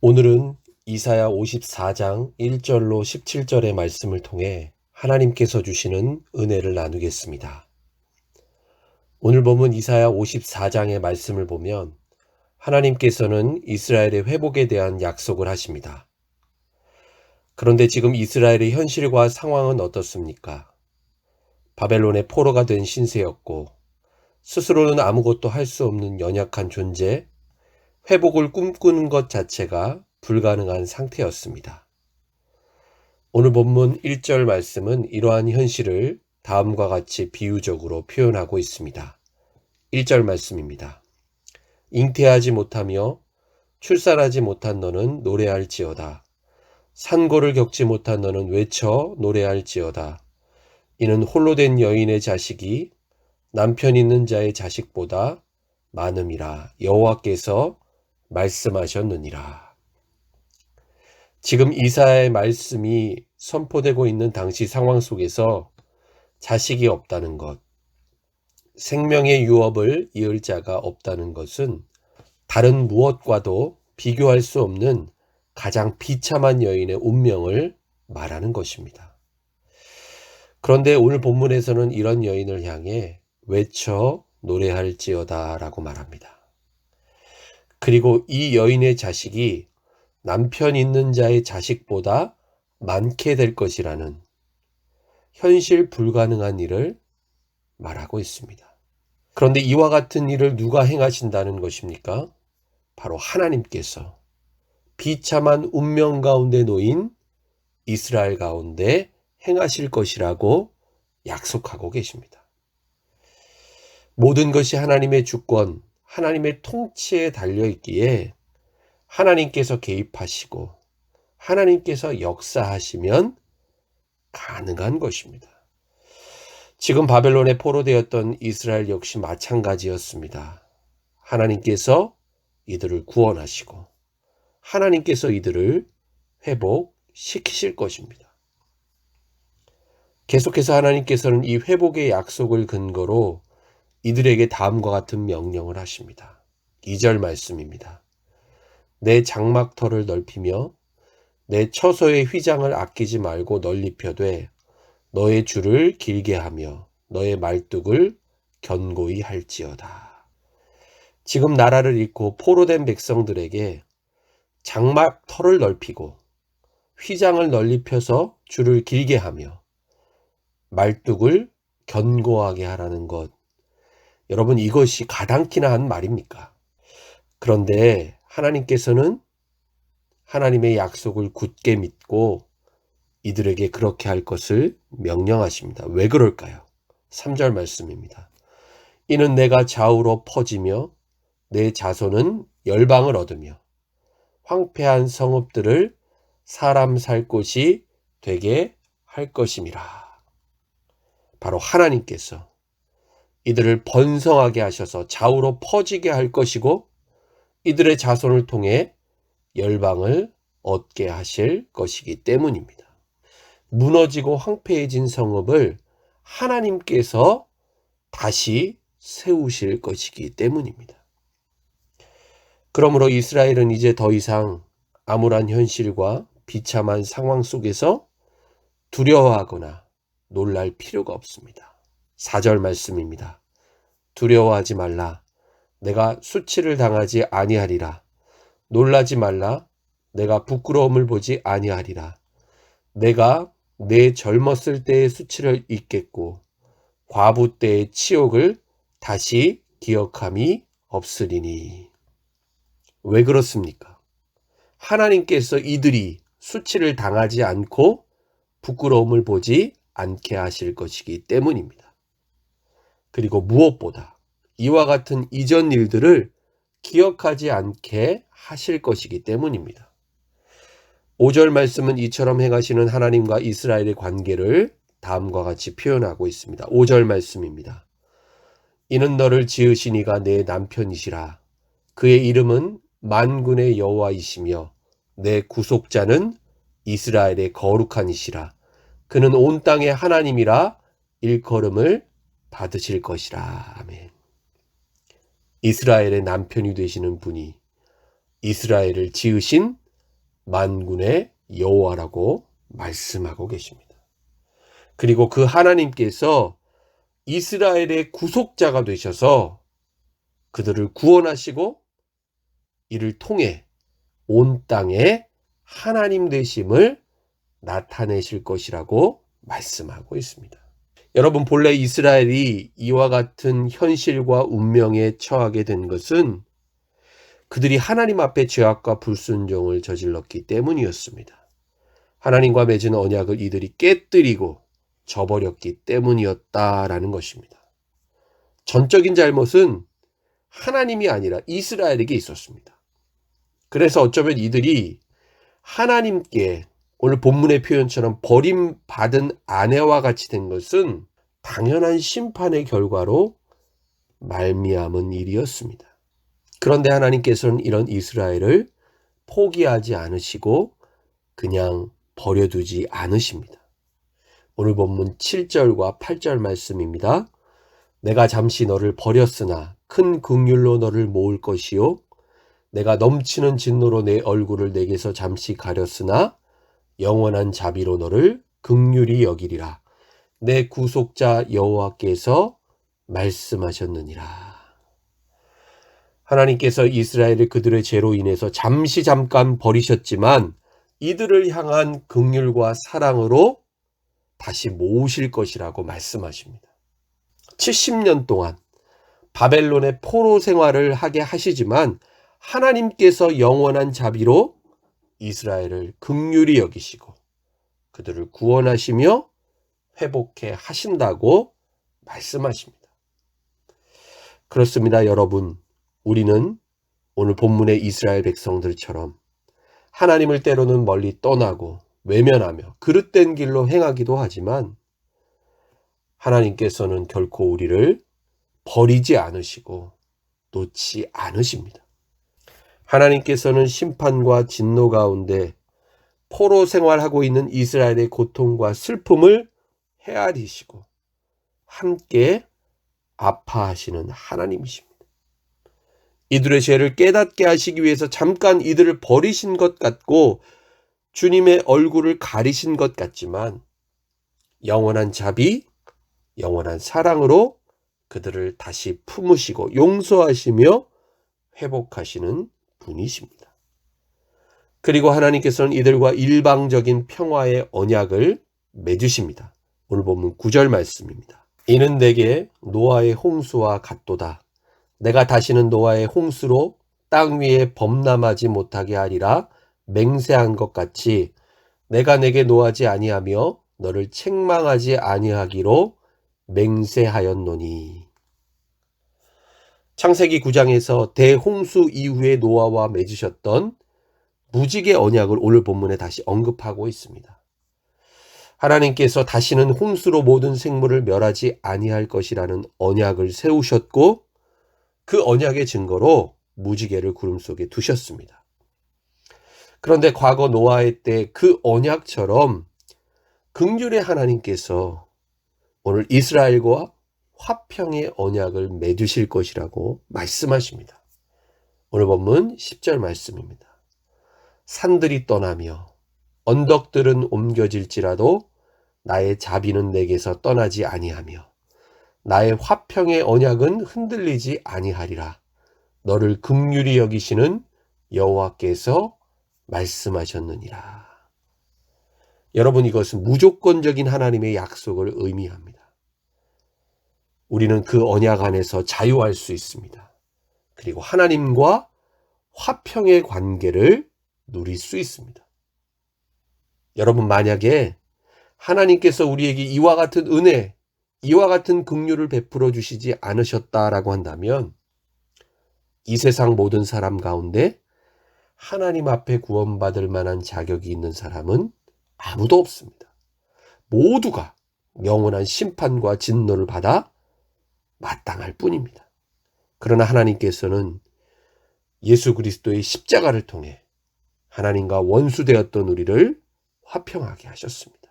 오늘은 이사야 54장 1절로 17절의 말씀을 통해 하나님께서 주시는 은혜를 나누겠습니다. 오늘 본문 이사야 54장의 말씀을 보면 하나님께서는 이스라엘의 회복에 대한 약속을 하십니다. 그런데 지금 이스라엘의 현실과 상황은 어떻습니까? 바벨론의 포로가 된 신세였고 스스로는 아무것도 할 수 없는 연약한 존재, 회복을 꿈꾸는 것 자체가 불가능한 상태였습니다. 오늘 본문 1절 말씀은 이러한 현실을 다음과 같이 비유적으로 표현하고 있습니다. 1절 말씀입니다. 잉태하지 못하며 출산하지 못한 너는 노래할지어다. 산고를 겪지 못한 너는 외쳐 노래할지어다. 이는 홀로 된 여인의 자식이 남편 있는 자의 자식보다 많음이라 여호와께서 말씀하셨느니라. 지금 이사야의 말씀이 선포되고 있는 당시 상황 속에서 자식이 없다는 것, 생명의 유업을 이을 자가 없다는 것은 다른 무엇과도 비교할 수 없는 가장 비참한 여인의 운명을 말하는 것입니다. 그런데 오늘 본문에서는 이런 여인을 향해 외쳐 노래할지어다 라고 말합니다. 그리고 이 여인의 자식이 남편 있는 자의 자식보다 많게 될 것이라는 현실 불가능한 일을 말하고 있습니다. 그런데 이와 같은 일을 누가 행하신다는 것입니까? 바로 하나님께서 비참한 운명 가운데 놓인 이스라엘 가운데 행하실 것이라고 약속하고 계십니다. 모든 것이 하나님의 주권, 하나님의 통치에 달려있기에 하나님께서 개입하시고 하나님께서 역사하시면 가능한 것입니다. 지금 바벨론에 포로되었던 이스라엘 역시 마찬가지였습니다. 하나님께서 이들을 구원하시고 하나님께서 이들을 회복시키실 것입니다. 계속해서 하나님께서는 이 회복의 약속을 근거로 이들에게 다음과 같은 명령을 하십니다. 2절 말씀입니다. 내 장막터를 넓히며 내 처소의 휘장을 아끼지 말고 널리 펴되 너의 줄을 길게 하며 너의 말뚝을 견고히 할지어다. 지금 나라를 잃고 포로된 백성들에게 장막터를 넓히고 휘장을 널리 펴서 줄을 길게 하며 말뚝을 견고하게 하라는 것. 여러분, 이것이 가당키나 한 말입니까? 그런데 하나님께서는 하나님의 약속을 굳게 믿고 이들에게 그렇게 할 것을 명령하십니다. 왜 그럴까요? 3절 말씀입니다. 이는 내가 좌우로 퍼지며 내 자손은 열방을 얻으며 황폐한 성읍들을 사람 살 곳이 되게 할 것임이라. 바로 하나님께서 이들을 번성하게 하셔서 좌우로 퍼지게 할 것이고 이들의 자손을 통해 열방을 얻게 하실 것이기 때문입니다. 무너지고 황폐해진 성읍을 하나님께서 다시 세우실 것이기 때문입니다. 그러므로 이스라엘은 이제 더 이상 암울한 현실과 비참한 상황 속에서 두려워하거나 놀랄 필요가 없습니다. 4절 말씀입니다. 두려워하지 말라. 내가 수치를 당하지 아니하리라. 놀라지 말라. 내가 부끄러움을 보지 아니하리라. 내가 내 젊었을 때의 수치를 잊겠고 과부 때의 치욕을 다시 기억함이 없으리니. 왜 그렇습니까? 하나님께서 이들이 수치를 당하지 않고 부끄러움을 보지 않게 하실 것이기 때문입니다. 그리고 무엇보다 이와 같은 이전 일들을 기억하지 않게 하실 것이기 때문입니다. 5절 말씀은 이처럼 행하시는 하나님과 이스라엘의 관계를 다음과 같이 표현하고 있습니다. 5절 말씀입니다. 이는 너를 지으신 이가 내 남편이시라. 그의 이름은 만군의 여호와이시며 내 구속자는 이스라엘의 거룩한 이시라. 그는 온 땅의 하나님이라 일컬음을 받으실 것이라. 아멘. 이스라엘의 남편이 되시는 분이 이스라엘을 지으신 만군의 여호와라고 말씀하고 계십니다. 그리고 그 하나님께서 이스라엘의 구속자가 되셔서 그들을 구원하시고 이를 통해 온 땅에 하나님 되심을 나타내실 것이라고 말씀하고 있습니다. 여러분, 본래 이스라엘이 이와 같은 현실과 운명에 처하게 된 것은 그들이 하나님 앞에 죄악과 불순종을 저질렀기 때문이었습니다. 하나님과 맺은 언약을 이들이 깨뜨리고 저버렸기 때문이었다라는 것입니다. 전적인 잘못은 하나님이 아니라 이스라엘에게 있었습니다. 그래서 어쩌면 이들이 하나님께 오늘 본문의 표현처럼 버림받은 아내와 같이 된 것은 당연한 심판의 결과로 말미암은 일이었습니다. 그런데 하나님께서는 이런 이스라엘을 포기하지 않으시고 그냥 버려두지 않으십니다. 오늘 본문 7절과 8절 말씀입니다. 내가 잠시 너를 버렸으나 큰 긍휼로 너를 모을 것이요 내가 넘치는 진노로 내 얼굴을 내게서 잠시 가렸으나 영원한 자비로 너를 긍휼히 여기리라. 내 구속자 여호와께서 말씀하셨느니라. 하나님께서 이스라엘을 그들의 죄로 인해서 잠깐 버리셨지만 이들을 향한 긍휼과 사랑으로 다시 모으실 것이라고 말씀하십니다. 70년 동안 바벨론의 포로 생활을 하게 하시지만 하나님께서 영원한 자비로 이스라엘을 긍휼히 여기시고 그들을 구원하시며 회복해 하신다고 말씀하십니다. 그렇습니다, 여러분. 우리는 오늘 본문의 이스라엘 백성들처럼 하나님을 때로는 멀리 떠나고 외면하며 그릇된 길로 행하기도 하지만 하나님께서는 결코 우리를 버리지 않으시고 놓지 않으십니다. 하나님께서는 심판과 진노 가운데 포로 생활하고 있는 이스라엘의 고통과 슬픔을 헤아리시고 함께 아파하시는 하나님이십니다. 이들의 죄를 깨닫게 하시기 위해서 잠깐 이들을 버리신 것 같고 주님의 얼굴을 가리신 것 같지만 영원한 자비, 영원한 사랑으로 그들을 다시 품으시고 용서하시며 회복하시는 분이십니다. 그리고 하나님께서는 이들과 일방적인 평화의 언약을 맺으십니다. 오늘 본문 9절 말씀입니다. 이는 내게 노아의 홍수와 같도다. 내가 다시는 노아의 홍수로 땅 위에 범람하지 못하게 하리라 맹세한 것 같이 내가 내게 노하지 아니하며 너를 책망하지 아니하기로 맹세하였노니. 창세기 9장에서 대홍수 이후에 노아와 맺으셨던 무지개 언약을 오늘 본문에 다시 언급하고 있습니다. 하나님께서 다시는 홍수로 모든 생물을 멸하지 아니할 것이라는 언약을 세우셨고 그 언약의 증거로 무지개를 구름 속에 두셨습니다. 그런데 과거 노아의 때 그 언약처럼 긍휼의 하나님께서 오늘 이스라엘과 화평의 언약을 맺으실 것이라고 말씀하십니다. 오늘 본문 10절 말씀입니다. 산들이 떠나며 언덕들은 옮겨질지라도 나의 자비는 내게서 떠나지 아니하며 나의 화평의 언약은 흔들리지 아니하리라. 너를 긍휼히 여기시는 여호와께서 말씀하셨느니라. 여러분, 이것은 무조건적인 하나님의 약속을 의미합니다. 우리는 그 언약 안에서 자유할 수 있습니다. 그리고 하나님과 화평의 관계를 누릴 수 있습니다. 여러분, 만약에 하나님께서 우리에게 이와 같은 은혜, 이와 같은 긍휼을 베풀어 주시지 않으셨다라고 한다면 이 세상 모든 사람 가운데 하나님 앞에 구원받을 만한 자격이 있는 사람은 아무도 없습니다. 모두가 영원한 심판과 진노를 받아 마땅할 뿐입니다. 그러나 하나님께서는 예수 그리스도의 십자가를 통해 하나님과 원수되었던 우리를 화평하게 하셨습니다.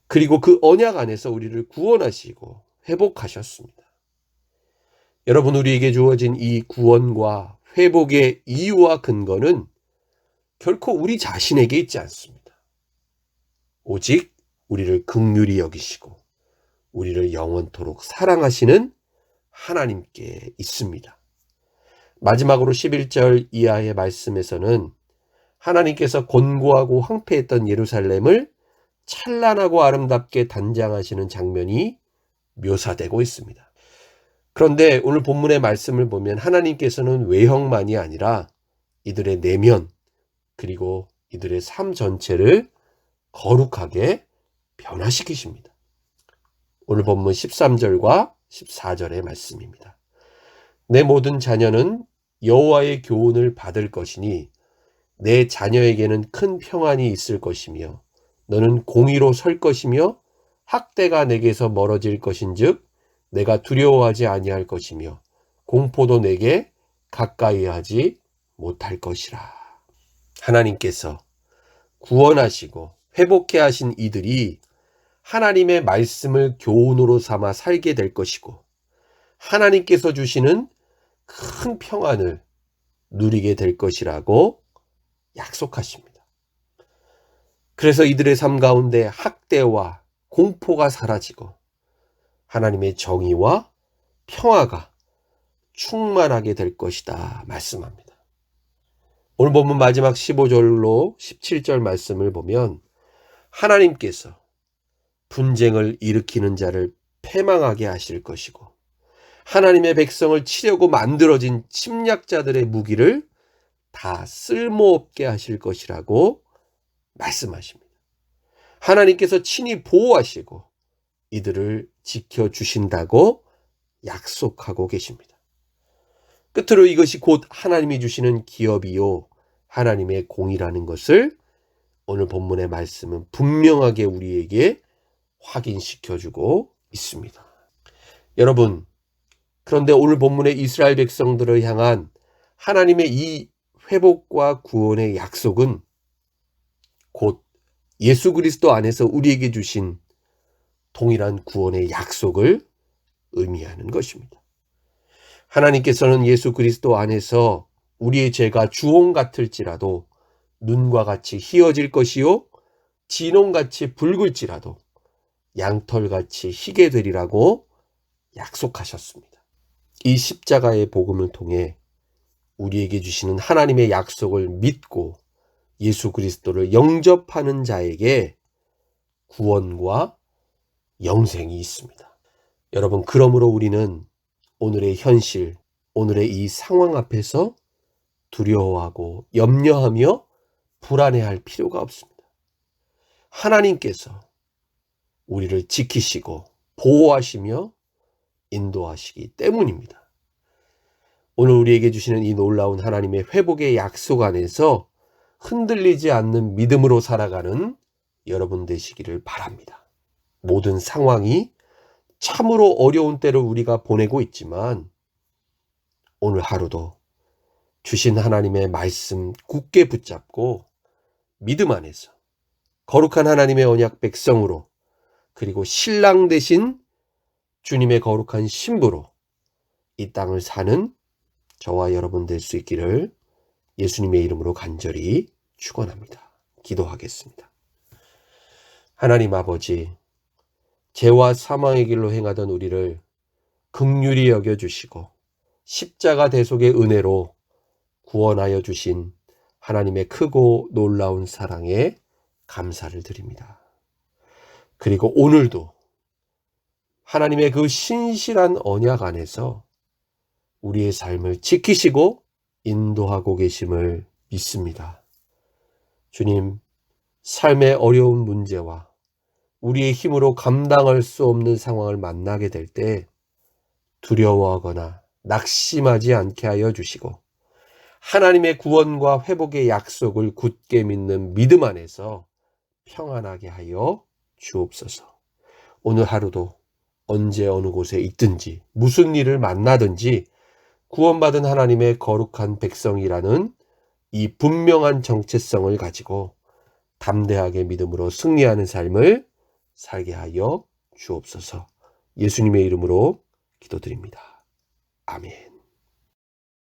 그리고 그 언약 안에서 우리를 구원하시고 회복하셨습니다. 여러분, 우리에게 주어진 이 구원과 회복의 이유와 근거는 결코 우리 자신에게 있지 않습니다. 오직 우리를 긍휼히 여기시고 우리를 영원토록 사랑하시는 하나님께 있습니다. 마지막으로 11절 이하의 말씀에서는 하나님께서 곤고하고 황폐했던 예루살렘을 찬란하고 아름답게 단장하시는 장면이 묘사되고 있습니다. 그런데 오늘 본문의 말씀을 보면 하나님께서는 외형만이 아니라 이들의 내면 그리고 이들의 삶 전체를 거룩하게 변화시키십니다. 오늘 본문 13절과 14절의 말씀입니다. 내 모든 자녀는 여호와의 교훈을 받을 것이니 내 자녀에게는 큰 평안이 있을 것이며 너는 공의로 설 것이며 학대가 내게서 멀어질 것인즉 내가 두려워하지 아니할 것이며 공포도 내게 가까이 하지 못할 것이라. 하나님께서 구원하시고 회복해 하신 이들이 하나님의 말씀을 교훈으로 삼아 살게 될 것이고 하나님께서 주시는 큰 평안을 누리게 될 것이라고 약속하십니다. 그래서 이들의 삶 가운데 학대와 공포가 사라지고 하나님의 정의와 평화가 충만하게 될 것이다 말씀합니다. 오늘 본문 마지막 15절로 17절 말씀을 보면 하나님께서 분쟁을 일으키는 자를 패망하게 하실 것이고 하나님의 백성을 치려고 만들어진 침략자들의 무기를 다 쓸모없게 하실 것이라고 말씀하십니다. 하나님께서 친히 보호하시고 이들을 지켜주신다고 약속하고 계십니다. 끝으로 이것이 곧 하나님이 주시는 기업이요 하나님의 공이라는 것을 오늘 본문의 말씀은 분명하게 우리에게 확인시켜주고 있습니다. 여러분, 그런데 오늘 본문의 이스라엘 백성들을 향한 하나님의 이 회복과 구원의 약속은 곧 예수 그리스도 안에서 우리에게 주신 동일한 구원의 약속을 의미하는 것입니다. 하나님께서는 예수 그리스도 안에서 우리의 죄가 주홍 같을지라도 눈과 같이 희어질 것이요 진홍같이 붉을지라도 양털같이 희게 되리라고 약속하셨습니다. 이 십자가의 복음을 통해 우리에게 주시는 하나님의 약속을 믿고 예수 그리스도를 영접하는 자에게 구원과 영생이 있습니다. 여러분, 그러므로 우리는 오늘의 현실, 오늘의 이 상황 앞에서 두려워하고 염려하며 불안해할 필요가 없습니다. 하나님께서 우리를 지키시고 보호하시며 인도하시기 때문입니다. 오늘 우리에게 주시는 이 놀라운 하나님의 회복의 약속 안에서 흔들리지 않는 믿음으로 살아가는 여러분 되시기를 바랍니다. 모든 상황이 참으로 어려운 때를 우리가 보내고 있지만 오늘 하루도 주신 하나님의 말씀 굳게 붙잡고 믿음 안에서 거룩한 하나님의 언약 백성으로 그리고 신랑 되신 주님의 거룩한 신부로 이 땅을 사는 저와 여러분 될 수 있기를 예수님의 이름으로 간절히 축원합니다. 기도하겠습니다. 하나님 아버지, 죄와 사망의 길로 행하던 우리를 긍휼히 여겨주시고 십자가 대속의 은혜로 구원하여 주신 하나님의 크고 놀라운 사랑에 감사를 드립니다. 그리고 오늘도 하나님의 그 신실한 언약 안에서 우리의 삶을 지키시고 인도하고 계심을 믿습니다. 주님, 삶의 어려운 문제와 우리의 힘으로 감당할 수 없는 상황을 만나게 될 때 두려워하거나 낙심하지 않게 하여 주시고 하나님의 구원과 회복의 약속을 굳게 믿는 믿음 안에서 평안하게 하여 주옵소서. 오늘 하루도 언제 어느 곳에 있든지 무슨 일을 만나든지 구원받은 하나님의 거룩한 백성이라는 이 분명한 정체성을 가지고 담대하게 믿음으로 승리하는 삶을 살게 하여 주옵소서. 예수님의 이름으로 기도드립니다. 아멘.